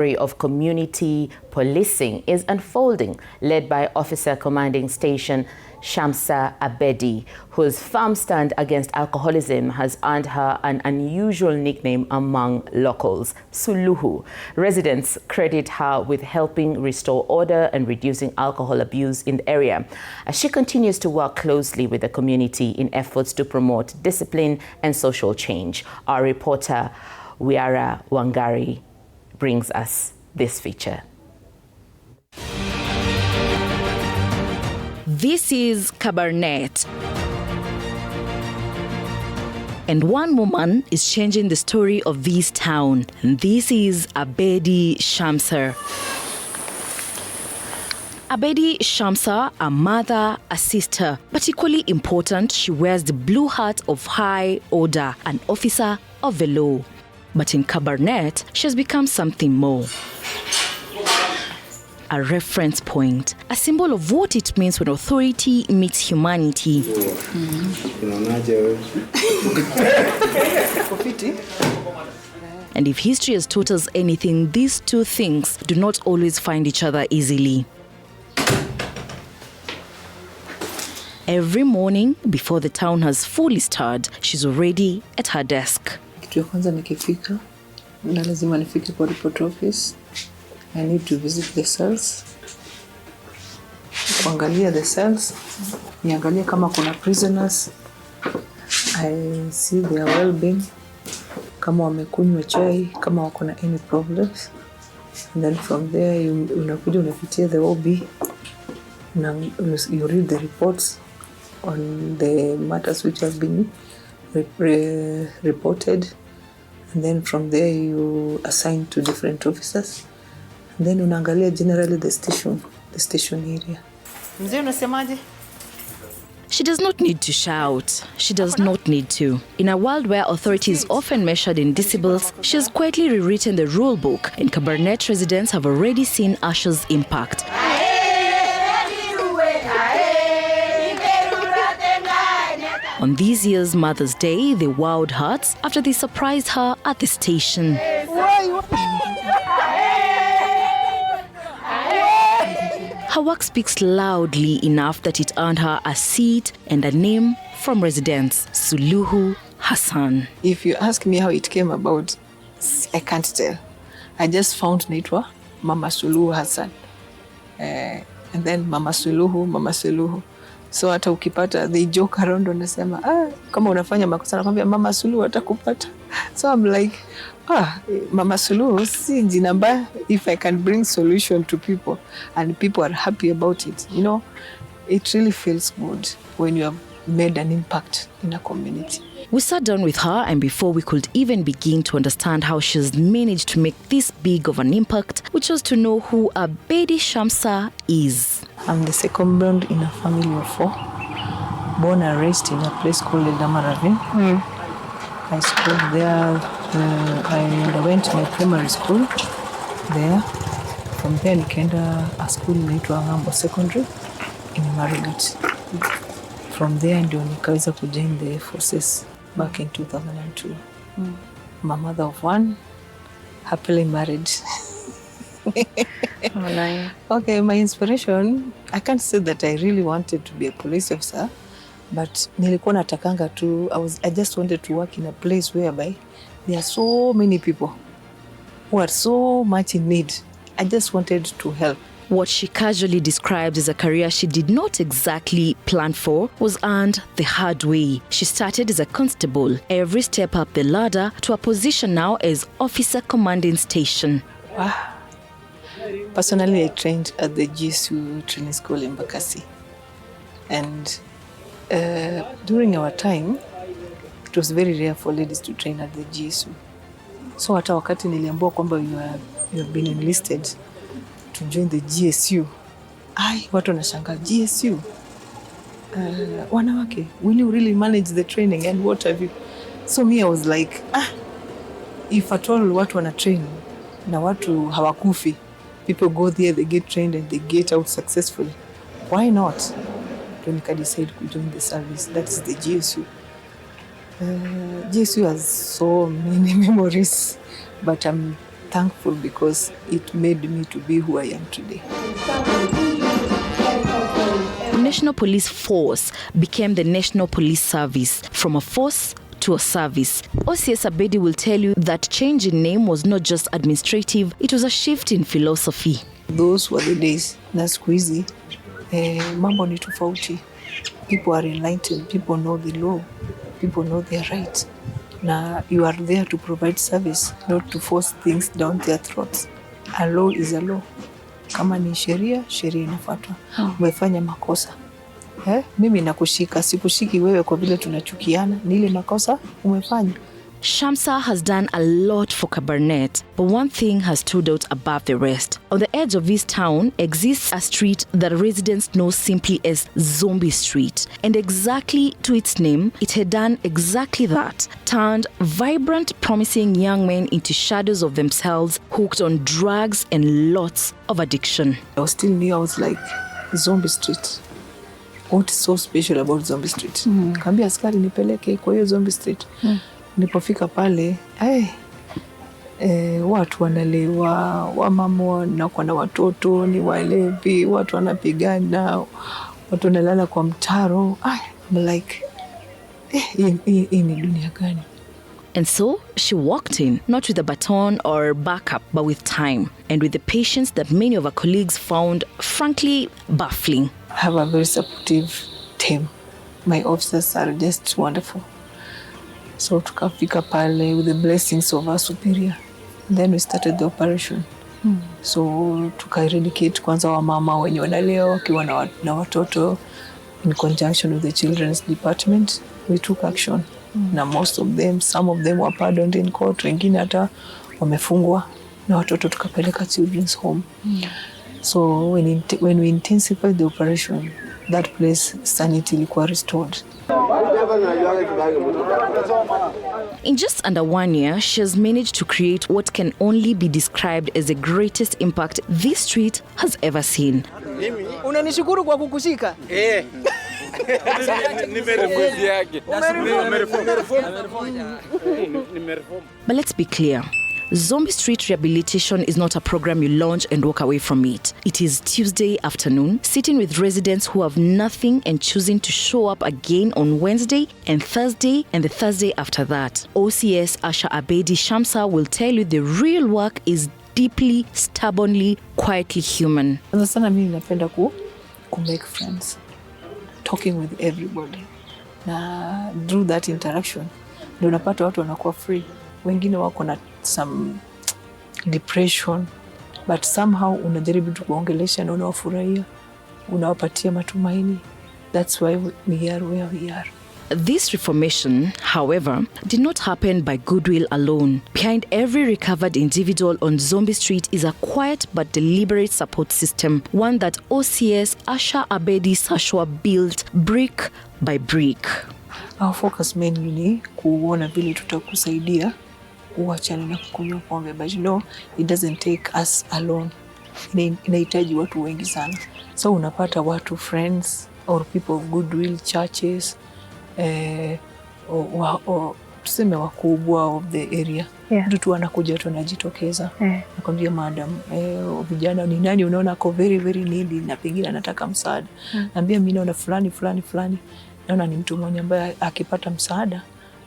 of community policing is unfolding, led by Officer Commanding Station Shamsa Abedi, whose firm stand against alcoholism has earned her an unusual nickname among locals, Suluhu. Residents credit her with helping restore order and reducing alcohol abuse in the area, as she continues to work closely with the community in efforts to promote discipline and social change. Our reporter, Wiara Wangari, brings us this feature. This is Kabarnet. And one woman is changing the story of this town. And this is Abedi Shamsa. Abedi Shamsa, a mother, a sister, but equally important, she wears the blue hat of high order, an officer of the law. But in Kabarnet, she has become something more. A reference point, a symbol of what it means when authority meets humanity. And if history has taught us anything, these two things do not always find each other easily. Every morning, before the town has fully stirred, she's already at her desk. Kitu ya kwanza nikifika, na lazima nifike kwa report office. I need to visit the cells. Kuangalia the cells, niangalie kama kuna prisoners. I see their well-being, kama wamekunywa chai, kama wako na any problems. And then from there, unakuja unapitia the OB, you read the reports on the matters which have been reported. And then from there, you assign to different officers. And then unaangalia generally the station area. Mzee unasemaje? She does not need to shout. She does not need to. In a world where authority is often measured in decibels, she has quietly rewritten the rule book, and Kabarnet residents have already seen Asha's impact. On this year's Mother's Day, they wowed hearts after they surprised her at the station. Her work speaks loudly enough that it earned her a seat and a name from residents, Suluhu Hassan. If you ask me how it came about, I can't tell. I just found naitwa Mama Suluhu Hassan. And then Mama Suluhu. So hata ukipata, they joke around wanasema, kama unafanya makosa nakwambia Mama Suluhu atakupata. So I'm like, Mama Suluhu, si jina mbaya if I can bring solution to people and people are happy about it. You know, it really feels good when you have made an impact in a community. We sat down with her, and before we could even begin to understand how she's managed to make this big of an impact, we chose to know who Abedi Shamsa is. I'm the second born in a family of 4, born and raised in a place called Ravin. I schooled there. I went to my primary school there. From there, nikaenda a school inaitwa Ngambo Secondary in Marigat. From there, ndio nikaweza kujoin the forces back in 2002. I'm a mother of 1, happily married. Oh, nice. Okay, my inspiration, I can't say that I really wanted to be a police officer, but nilikuwa natakanga tu, I just wanted to work in a place whereby there are so many people who are so much in need. I just wanted to help. What she casually describes as a career she did not exactly plan for was earned the hard way. She started as a constable, every step up the ladder to a position now as Officer Commanding Station. Personally, I trained at the GSU training school in Bakassi. And during our time, it was very rare for ladies to train at the GSU. So hata wakati niliambiwa kwamba you have been enlisted to join the GSU. Watu wanashangaa GSU. Wanawake, will you really manage the training and what have you? So me, I was like, if at all watu wana train na watu hawakufi, people go there, they get trained and they get out successfully. Why not? Then I decided to join the service. That is the GSU. GSU has so many memories, but I'm thankful because it made me to be who I am today. National Police Force became the National Police Service, from a force to a service. OCS Abedi will tell you that change in name was not just administrative, it was a shift in philosophy. Those were the days. Na siku hizi mambo ni tofauti. People are enlightened, people know the law, people know their rights. Na you are there to provide service, not to force things down their throats. A law is a law. Kama ni sheria, sheria inafuatwa. Umefanya makosa, mimi nakushika, sikushiki wewe kwa vile tunachukiana, ni ile makosa umefanya. Shamsa has done a lot for Kabarnet, but one thing has stood out above the rest. On the edge of this town exists a street that residents know simply as Zombie Street. And exactly to its name, it had done exactly that. Turned vibrant, promising young men into shadows of themselves, hooked on drugs and lots of addiction. I was still new, I was like, Zombie Street. What is so special about Zombie Street? Kaambia askari nipeleke kwa hiyo Zombie Street. Nilipofika pale, watu wanalewa, wamama wanakuwa na watoto, ni walevi, watu wanapigana, watu wanalala kwa mtaro. I'm like, hii ni dunia gani? And so she walked in, not with a baton or backup, but with time and with the patience that many of her colleagues found, frankly, baffling. I have a very supportive team. My officers are just wonderful. So tukafika pale with the blessings of our superior. And then we started the operation. So tuka-eradicate kwanza wamama wenye wanalewa wakiwa na watoto. In conjunction with the children's department, we took action. Na most of them, some of them were pardoned in court, wengine hata wamefungwa, na watoto tukapeleka children's home. So when we intensified the operation, that place sanity ilikuwa restored. In just under 1 year, she has managed to create what can only be described as the greatest impact this street has ever seen. Unanishukuru kwa kukushika? But let's be clear. Zombie Street Rehabilitation is not a program you launch and walk away from it. It is Tuesday afternoon, sitting with residents who have nothing and choosing to show up again on Wednesday and Thursday and the Thursday after that. OCS Abedi Shamsa will tell you the real work is deeply, stubbornly, quietly human. Sana mimi napenda ku make friends, talking with everybody. Na through that interaction, ndio unapata watu wanakuwa free. Wengine wako na some depression, but somehow unajaribu tu kuongelesha na unawafurahia, unawapatia matumaini. That's why we are where we are. This reformation, however, did not happen by goodwill alone. Behind every recovered individual on Zombie Street is a quiet but deliberate support system, one that OCS Abedi Sashwa built brick by brick. Our focus mainly ni kuona vile tutakusaidia uachane na kukunywa pombe, but you know it doesn't take us alone. Inahitaji watu wengi sana. So unapata watu, friends or people of goodwill, churches, tuseme wakubwa of the area. Mtu tu anakuja tu anajitokeza. Nakwambia madam, vijana ni nani unaona ako very very needy na pengine anataka msaada. Naambia mimi naona fulani. Naona ni mtu mmoja ambaye akipata msaada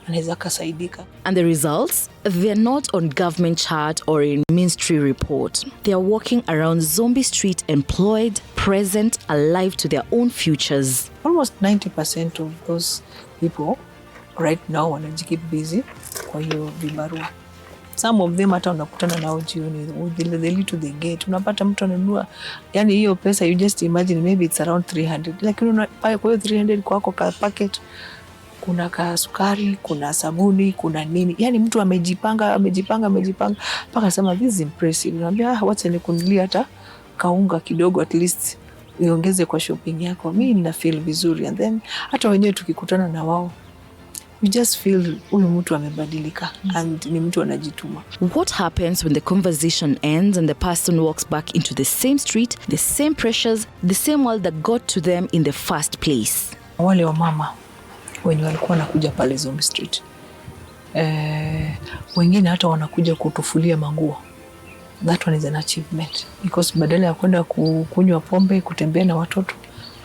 anaweza kasaidika. And the results? They're not on government chart or in ministry report. They are walking around Zombie Street employed, present, alive to their own futures. Almost 90% of those people right now wanajikeep busy kwa hiyo vibarua. Some of them hata unakutana nao jioni, they lead to the gate. Unapata mtu ananunua, yani hiyo pesa, you just imagine maybe it's around 300. Lakini unapaya kwa hiyo 300 kwako ka packet, kuna ka sukari, kuna sabuni, kuna nini. Yani mtu amejipanga, mpaka sema this is impressive. Unaambia wacha nikununulie hata kaunga kidogo, at least iongeze kwa shopping yako. Mimi nina feel vizuri, and then hata wenyewe tukikutana na wao, you just feel huyu mtu amebadilika and ni mtu anajituma. What happens when the conversation ends and the person walks back into the same street, the same pressures, the same world that got to them in the first place? Wale wa mama wenye walikuwa wanakuja pale Zombie Street, wengine hata wanakuja kutufulia manguo. that one is an achievement, because badala ya kwenda kunywa pombe, kutembea na watoto,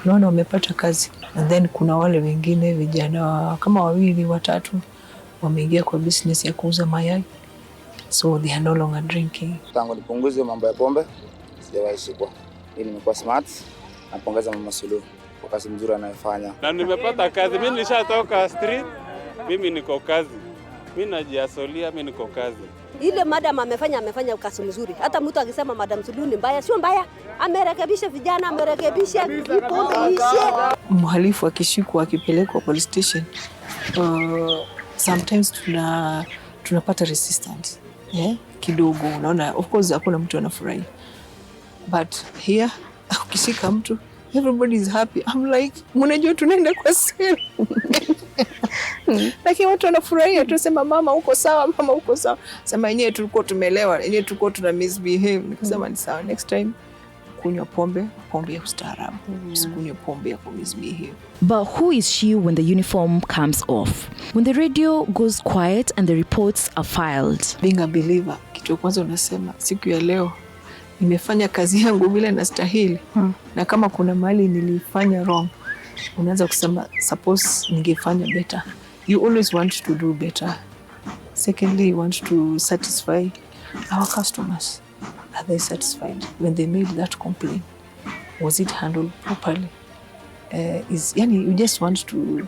unaona wamepata kazi. And then kuna wale wengine vijana kama 2, 3 wameingia kwa business ya kuuza mayai, so they are no longer drinking. Tangu nipunguze mambo ya pombe sijawahi shikwa. Mimi nimekuwa smart. Napongeza Mama Suluhu kwa kazi nzuri anayofanya. Na nimepata kazi. Mimi nilishatoka street. Mimi niko kazi. Mimi najiasolia, mimi niko kazi. Ile madam amefanya kazi nzuri. Hata mtu akisema Madam Suluhu ni mbaya, sio mbaya. Amerekebisha vijana, amerekebisha pombe ishe. Mhalifu akishikwa akipelekwa police station, sometimes tunapata resistance. Kidogo, unaona, of course hakuna mtu anafurahi. But here ukishika mtu, everybody is happy. I'm like, mnajua tunaenda kwa sale. Lakini watu wanafurahia, tunasema mama uko sawa, mama uko sawa. Sema yenyewe tulikuwa tumelewa, yenyewe tulikuwa tuna misbehave. Nikasema ni sawa, next time kunywa pombe ya ustaarabu. Usikunywe pombe ya misbehave. But who is she when the uniform comes off? When the radio goes quiet and the reports are filed? Being a believer, kitu kwanza unasema siku ya leo nimefanya kazi yangu vile nastahili. Na kama kuna mahali nilifanya wrong, unaanza kusema suppose ningefanya better. You always want to do better. Secondly, you want to satisfy our customers. Are they satisfied when they made that complaint? Was it handled properly? You just want to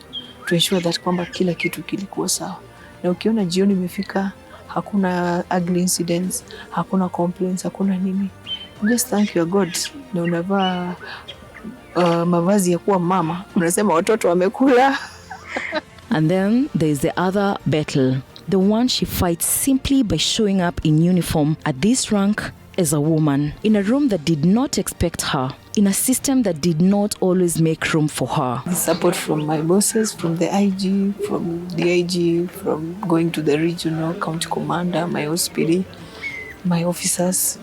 ensure that kwamba kila kitu kilikuwa sawa. Na ukiona jioni imefika, hakuna ugly incidents, hakuna complaints, hakuna nini, just thank your God. Na unavaa mavazi ya kuwa mama, unasema watoto wamekula. And then there is the other battle, the one she fights simply by showing up in uniform at this rank as a woman, in a room that did not expect her, in a system that did not always make room for her. Support from my bosses, from the IG, from DIG, from going to the regional county commander, my OSPD, my officers,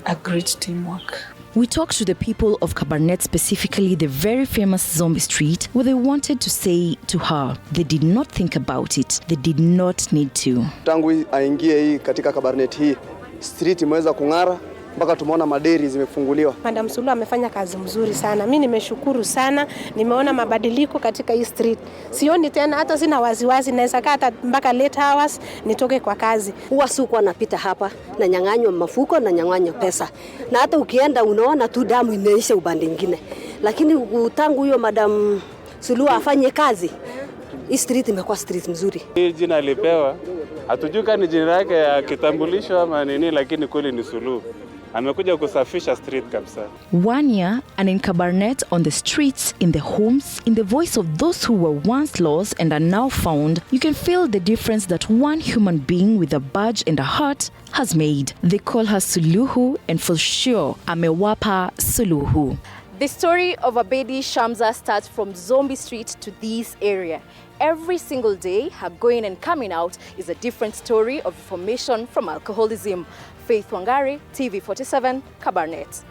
a great teamwork. We talked to the people of Kabarnet, specifically the very famous Zombie Street, where they wanted to say to her, they did not think about it, they did not need to. Tangu aingie hii katika Kabarnet hii, street imeweza kung'ara mpaka tumeona maderi zimefunguliwa. Madam Suluhu amefanya kazi mzuri sana. Mimi nimeshukuru sana. Nimeona mabadiliko katika hii street. Sioni tena, hata sina waziwazi, naweza kaa hata mpaka late hours nitoke kwa kazi. Huwa siku anapita hapa na nyang'anywa mafuko na nyang'anywa pesa. Na hata ukienda unaona tu damu imeisha upande mwingine. Lakini tangu huyo Madam Suluhu afanye kazi, hii street imekuwa street mzuri. Hii jina alipewa, hatujui kama ni jina lake ya kitambulisho ama nini, lakini kweli ni Suluhu. Amekuja kusafisha street kabisa. 1 year and in Kabarnet, on the streets, in the homes, in the voice of those who were once lost and are now found, you can feel the difference that one human being with a badge and a heart has made. They call her Suluhu, and for sure, amewapa Suluhu. The story of Abedi Shamsa starts from Zombie Street to this area. Every single day, her going and coming out is a different story of reformation from alcoholism. Faith Wangari, TV 47, Kabarnet.